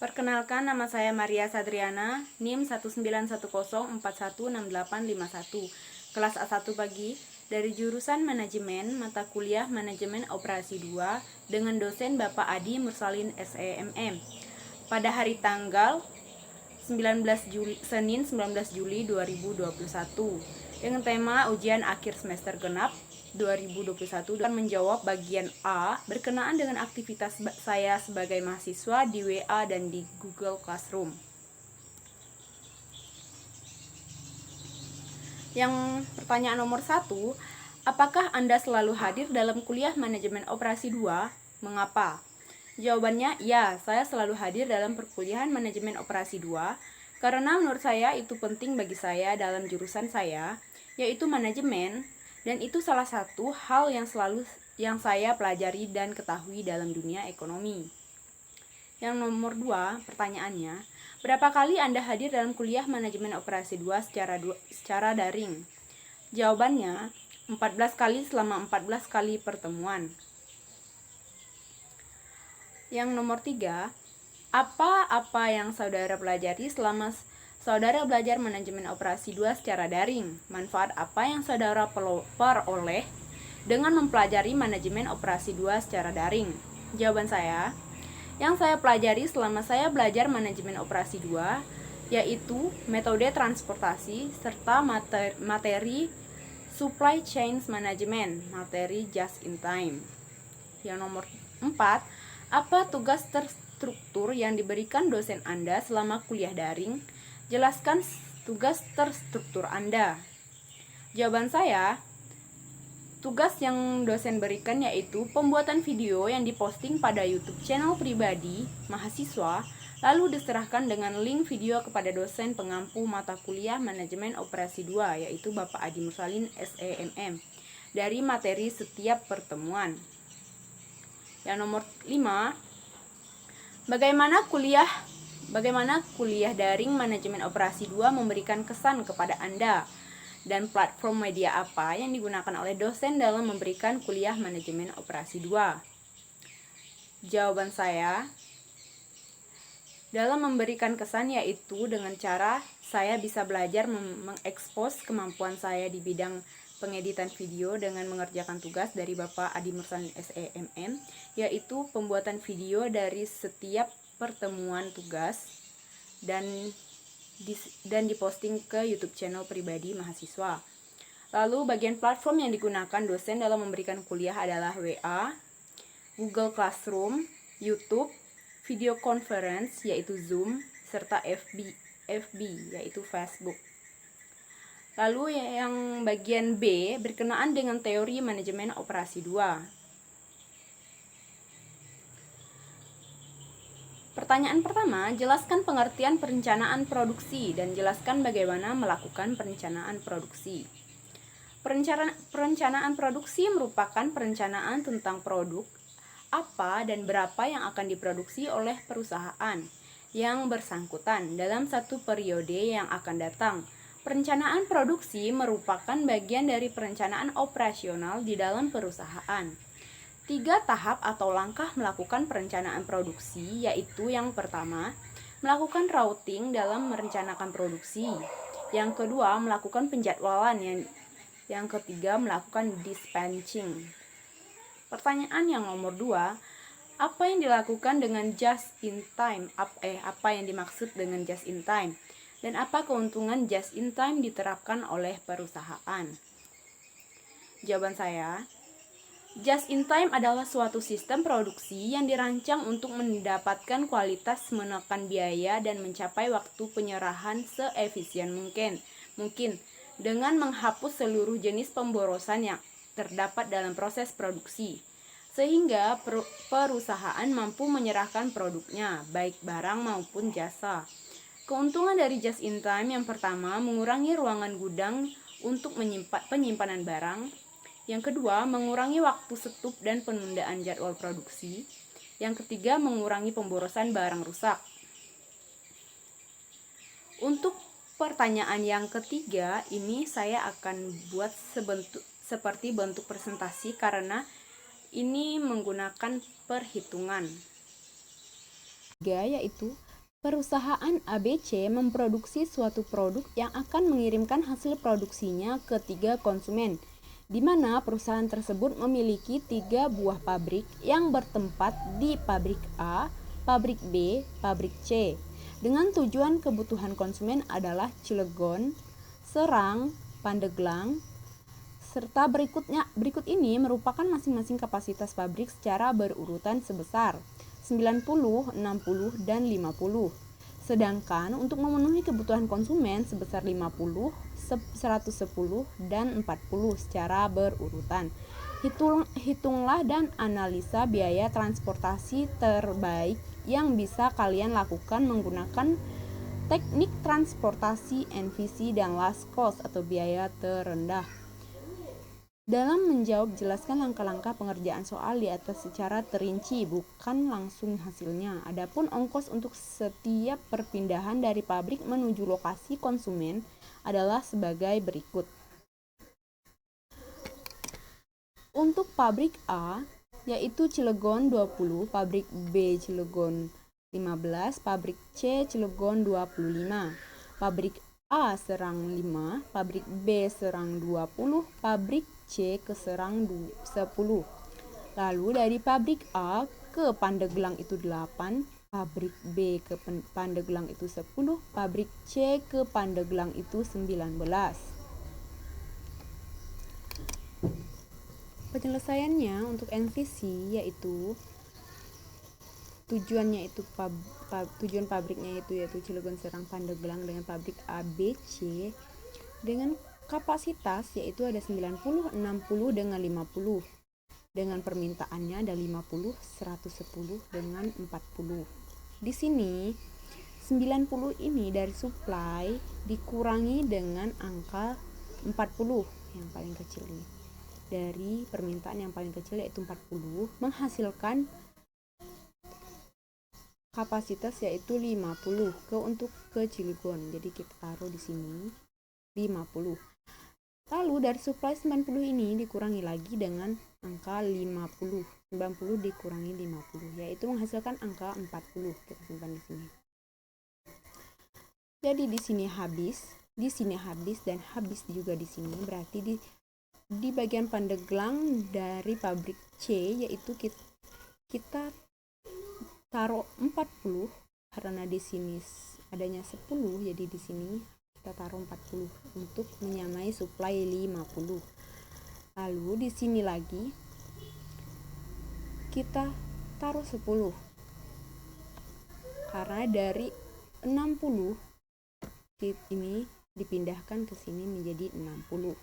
Perkenalkan, nama saya Maria Sadriana, NIM 1910416851, kelas A1 pagi, dari jurusan Manajemen, mata kuliah Manajemen Operasi 2, dengan dosen Bapak Adi Mursalin SEMM. Pada hari tanggal 19 Juli, Senin 19 Juli 2021, dengan tema ujian akhir semester genap 2021 dan menjawab bagian A berkenaan dengan aktivitas saya sebagai mahasiswa di WA dan di Google Classroom. Yang pertanyaan nomor 1, apakah Anda selalu hadir dalam kuliah Manajemen Operasi 2? Mengapa? Jawabannya, ya, saya selalu hadir dalam perkuliahan Manajemen Operasi 2 karena menurut saya itu penting bagi saya dalam jurusan saya, yaitu manajemen, dan itu salah satu hal yang saya pelajari dan ketahui dalam dunia ekonomi. Yang nomor 2, pertanyaannya, berapa kali Anda hadir dalam kuliah Manajemen Operasi 2 secara daring? Jawabannya, 14 kali selama 14 kali pertemuan. Yang nomor 3, apa yang saudara pelajari selama saudara belajar Manajemen Operasi 2 secara daring? Manfaat apa yang saudara peroleh dengan mempelajari Manajemen Operasi 2 secara daring? Jawaban saya, yang saya pelajari selama saya belajar Manajemen Operasi 2 yaitu metode transportasi serta materi supply chain management, materi just in time. Yang nomor 4, apa tugas terstruktur yang diberikan dosen Anda selama kuliah daring? Jelaskan tugas terstruktur Anda. Jawaban saya, tugas yang dosen berikan yaitu pembuatan video yang diposting pada YouTube channel pribadi mahasiswa, lalu diserahkan dengan link video kepada dosen pengampu mata kuliah Manajemen Operasi 2, yaitu Bapak Adi Mursalin SEMM, dari materi setiap pertemuan. Yang nomor 5, bagaimana kuliah daring Manajemen Operasi 2 memberikan kesan kepada Anda, dan platform media apa yang digunakan oleh dosen dalam memberikan kuliah Manajemen Operasi 2? Jawaban saya, dalam memberikan kesan yaitu dengan cara saya bisa belajar mengekspos kemampuan saya di bidang pengeditan video dengan mengerjakan tugas dari Bapak Adi Mursalin SEMM, yaitu pembuatan video dari setiap pertemuan tugas dan diposting ke YouTube channel pribadi mahasiswa. Lalu bagian platform yang digunakan dosen dalam memberikan kuliah adalah WA, Google Classroom, YouTube, video conference yaitu Zoom, serta FB yaitu Facebook. Lalu yang bagian B berkenaan dengan teori Manajemen Operasi 2. Pertanyaan pertama, jelaskan pengertian perencanaan produksi dan jelaskan bagaimana melakukan perencanaan produksi. Perencanaan produksi merupakan perencanaan tentang produk, apa dan berapa yang akan diproduksi oleh perusahaan yang bersangkutan dalam satu periode yang akan datang. Perencanaan produksi merupakan bagian dari perencanaan operasional di dalam perusahaan. 3 tahap atau langkah melakukan perencanaan produksi, yaitu yang pertama, melakukan routing dalam merencanakan produksi. Yang kedua, melakukan penjadwalan. Yang ketiga, melakukan dispatching. Pertanyaan yang nomor 2, apa yang dilakukan dengan just in time? Apa yang dimaksud dengan just in time? Dan apa keuntungan just in time diterapkan oleh perusahaan? Jawaban saya, just in time adalah suatu sistem produksi yang dirancang untuk mendapatkan kualitas, menekan biaya, dan mencapai waktu penyerahan seefisien mungkin dengan menghapus seluruh jenis pemborosan yang terdapat dalam proses produksi, sehingga perusahaan mampu menyerahkan produknya, baik barang maupun jasa. Keuntungan dari just in time yang pertama, mengurangi ruangan gudang untuk penyimpanan barang. Yang kedua, mengurangi waktu stuck dan penundaan jadwal produksi. Yang ketiga, mengurangi pemborosan barang rusak. Untuk pertanyaan yang ketiga, ini saya akan buat seperti bentuk presentasi karena ini menggunakan perhitungan. Yaitu Perusahaan ABC memproduksi suatu produk yang akan mengirimkan hasil produksinya ke 3 konsumen, di mana perusahaan tersebut memiliki 3 buah pabrik yang bertempat di pabrik A, pabrik B, pabrik C, dengan tujuan kebutuhan konsumen adalah Cilegon, Serang, Pandeglang, serta berikut ini merupakan masing-masing kapasitas pabrik secara berurutan sebesar 90, 60, dan 50. Sedangkan untuk memenuhi kebutuhan konsumen sebesar 50, 110, dan 40 secara berurutan. Hitunglah dan analisa biaya transportasi terbaik yang bisa kalian lakukan menggunakan teknik transportasi NVC dan last cost atau biaya terendah. Dalam menjawab, jelaskan langkah-langkah pengerjaan soal di atas secara terinci, bukan langsung hasilnya. Adapun ongkos untuk setiap perpindahan dari pabrik menuju lokasi konsumen adalah sebagai berikut. Untuk pabrik A, yaitu Cilegon 20, pabrik B Cilegon 15, pabrik C Cilegon 25, pabrik A Serang 5, pabrik B Serang 20, pabrik C ke Serang 10. Lalu dari pabrik A ke Pandeglang itu 8, pabrik B ke Pandeglang itu 10, pabrik C ke Pandeglang itu 19. Penyelesaiannya untuk NVC yaitu tujuannya itu tujuan pabriknya yaitu Cilegon, Serang, Pandeglang dengan pabrik ABC dengan kapasitas yaitu ada 90, 60 dengan 50. Dengan permintaannya ada 50, 110 dengan 40. Di sini 90 ini dari supply dikurangi dengan angka 40 yang paling kecil ini. Dari permintaan yang paling kecil yaitu 40 menghasilkan kapasitas yaitu 50 untuk ke Cilegon. Jadi kita taruh di sini 50. Lalu dari supply 90 ini dikurangi lagi dengan angka 50. 90 dikurangi 50 yaitu menghasilkan angka 40. Kita simpan di sini. Jadi di sini habis dan habis juga di sini. Berarti di bagian Pandeglang dari pabrik C yaitu kita taruh 40 karena di sini adanya 10, jadi di sini kita taruh 40 untuk menyamai supply 50. Lalu di sini lagi kita taruh 10 karena dari 60 ini dipindahkan ke sini menjadi 60.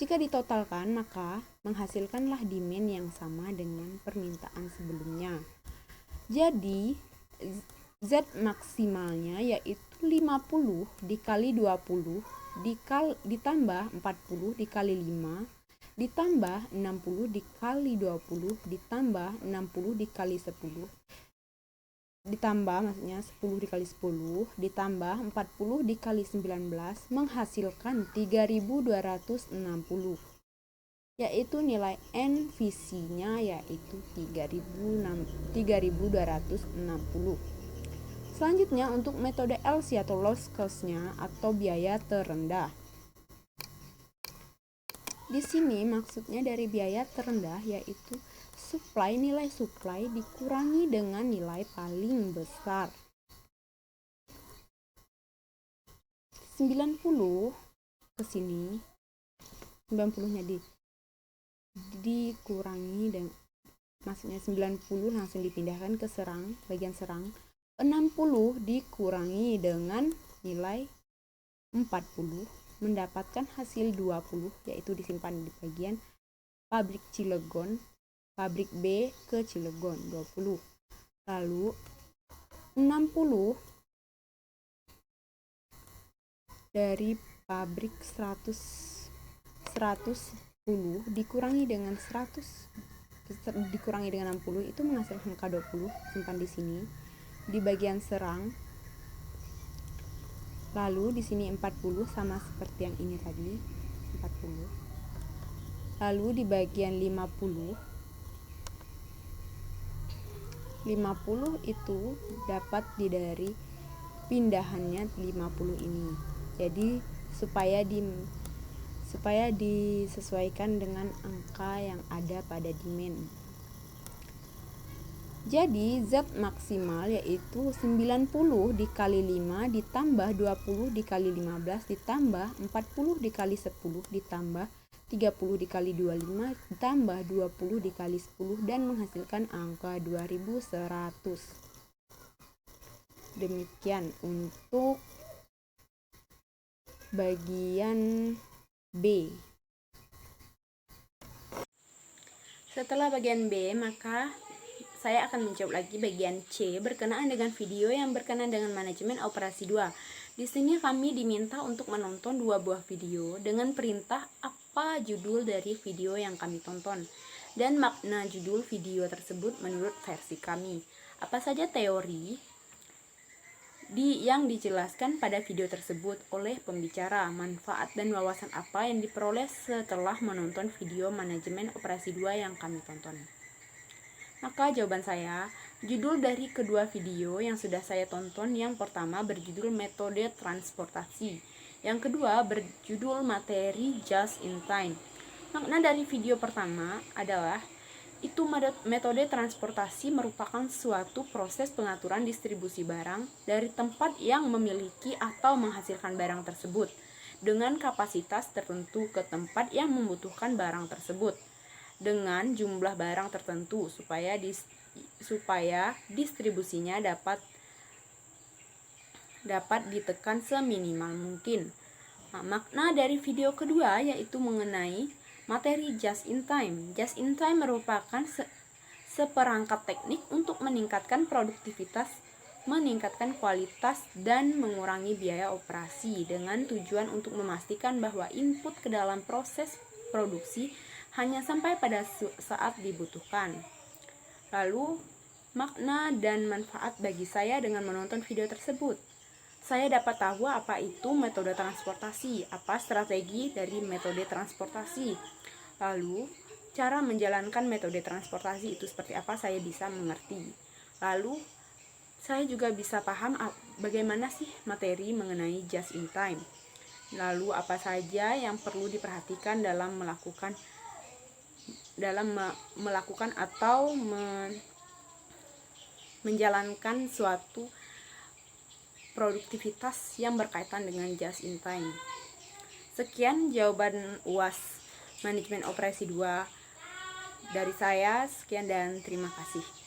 Jika ditotalkan maka menghasilkanlah demand yang sama dengan permintaan sebelumnya. Jadi Z maksimalnya yaitu 50 dikali 20 ditambah 40 dikali 5 ditambah 60 dikali 20 ditambah 60 dikali 10 ditambah 10 dikali 10 ditambah 40 dikali 19 menghasilkan 3260. Yaitu nilai NVC-nya yaitu 3260. Selanjutnya untuk metode LC atau loss cost-nya atau biaya terendah. Di sini maksudnya dari biaya terendah yaitu nilai supply dikurangi dengan nilai paling besar. 90 ke sini, 90-nya dikurangi dan maksudnya 90 langsung dipindahkan ke bagian Serang. 60 dikurangi dengan nilai 40 mendapatkan hasil 20 yaitu disimpan di bagian pabrik Cilegon, pabrik B ke Cilegon 20. Lalu 60 dari pabrik 110 dikurangi dengan 60 itu menghasilkan angka 20, simpan di sini di bagian Serang. Lalu di sini 40 sama seperti yang ini tadi 40. Lalu di bagian 50 itu dapat dari pindahannya 50 ini. Jadi supaya disesuaikan dengan angka yang ada pada demand. Jadi Z maksimal yaitu 90 dikali 5 ditambah 20 dikali 15 ditambah 40 dikali 10 ditambah 30 dikali 25 ditambah 20 dikali 10 dan menghasilkan angka 2100. Demikian untuk bagian B. Setelah bagian B, maka saya akan menjawab lagi bagian C berkenaan dengan video yang berkenaan dengan manajemen operasi 2. Di sini kami diminta untuk menonton 2 buah video dengan perintah apa judul dari video yang kami tonton dan makna judul video tersebut menurut versi kami. Apa saja teori yang dijelaskan pada video tersebut oleh pembicara, manfaat dan wawasan apa yang diperoleh setelah menonton video manajemen operasi 2 yang kami tonton. Maka jawaban saya, judul dari kedua video yang sudah saya tonton, yang pertama berjudul metode transportasi, yang kedua berjudul materi just in time. Makna dari video pertama adalah metode transportasi merupakan suatu proses pengaturan distribusi barang dari tempat yang memiliki atau menghasilkan barang tersebut dengan kapasitas tertentu ke tempat yang membutuhkan barang tersebut dengan jumlah barang tertentu supaya distribusinya dapat ditekan seminimal mungkin. Nah, makna dari video kedua yaitu mengenai materi just in time. Just in time merupakan seperangkat teknik untuk meningkatkan produktivitas, meningkatkan kualitas, dan mengurangi biaya operasi dengan tujuan untuk memastikan bahwa input ke dalam proses produksi hanya sampai pada saat dibutuhkan. Lalu, makna dan manfaat bagi saya dengan menonton video tersebut. Saya dapat tahu apa itu metode transportasi, apa strategi dari metode transportasi. Lalu, cara menjalankan metode transportasi itu seperti apa saya bisa mengerti. Lalu, saya juga bisa paham bagaimana sih materi mengenai just in time. Lalu, apa saja yang perlu diperhatikan dalam melakukan atau menjalankan suatu produktivitas yang berkaitan dengan just in time. Sekian jawaban UAS Manajemen Operasi 2 dari saya. Sekian dan terima kasih.